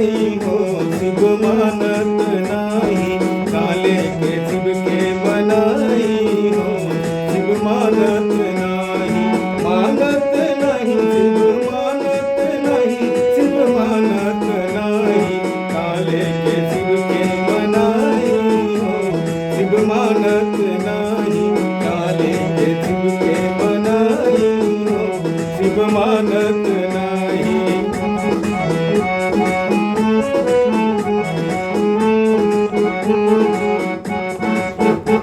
मनाई हो, शिव मानत नाही, काले के शिव के मनाई हो, शिव मानत नाही, मानत नहीं, शिव मानत नहीं, शिव मानत नहीं, काले के शिव के मनाई हो, शिव मानत नहीं, काले के शिव के मनाई हो, शिव मानत नहीं।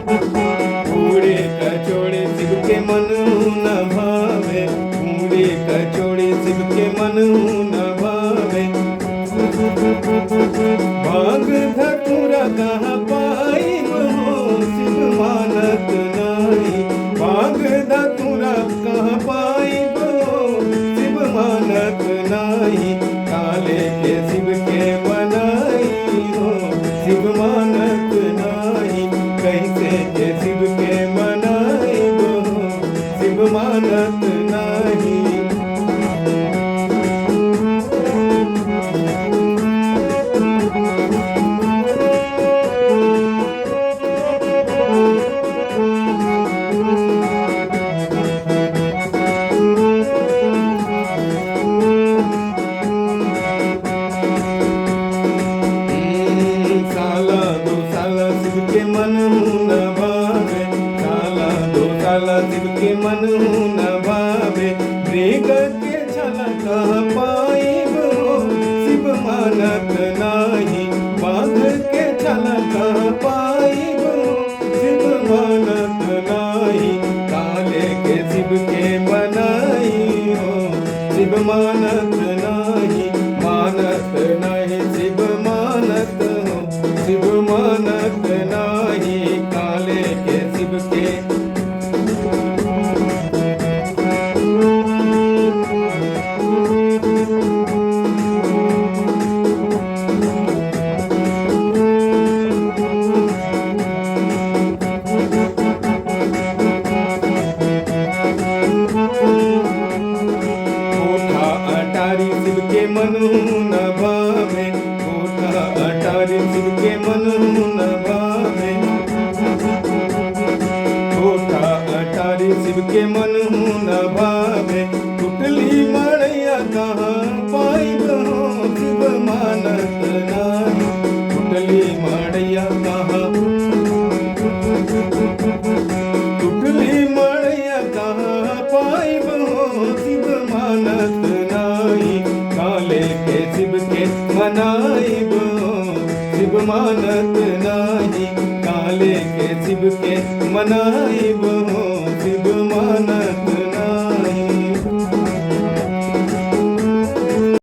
कूड़े कचौड़े शिव के मन न भावे, कूड़े कचौड़े शिव के मन न भावे, भांग धतूरा कहाँ पाई हो, शिव मानत नहीं, भांग धतूरा कहाँ पाई हो, शिव मानत नहीं, काले के शिव के मनाई हो, शिव मानत नहीं, कैसे के शिव के मनाई हो, शिव मानत नहीं। साला दो साला शिव के मन न भावे, साला दो साला शिव के मन न भावे, मृग के झलक पाई हो, शिव मानत नाही, बाघ के झलक पाई हो, शिव मानत नाही, काले के शिव के मनाई हो, शिव मानत नाही, मानत नहीं, शिव मानत हो, शिव मानत नाही, काले के शिव के। कोठा अटारी शिव के मन न भावे, कोठा अटारी शिव के मन न भावे, कोठा अटारी शिव के मन न भावे, टुटली मड़ैया कहाँ पाई हो, शिव मानत नाही, टुटली मड़ैया कहाँ, टुटली मड़ैया कहाँ पाई हो, शिव मानत नाही, काले के शिव के मनाई हो, शिव मानत नाही, काले के शिव के मनाई हो, शिव मानत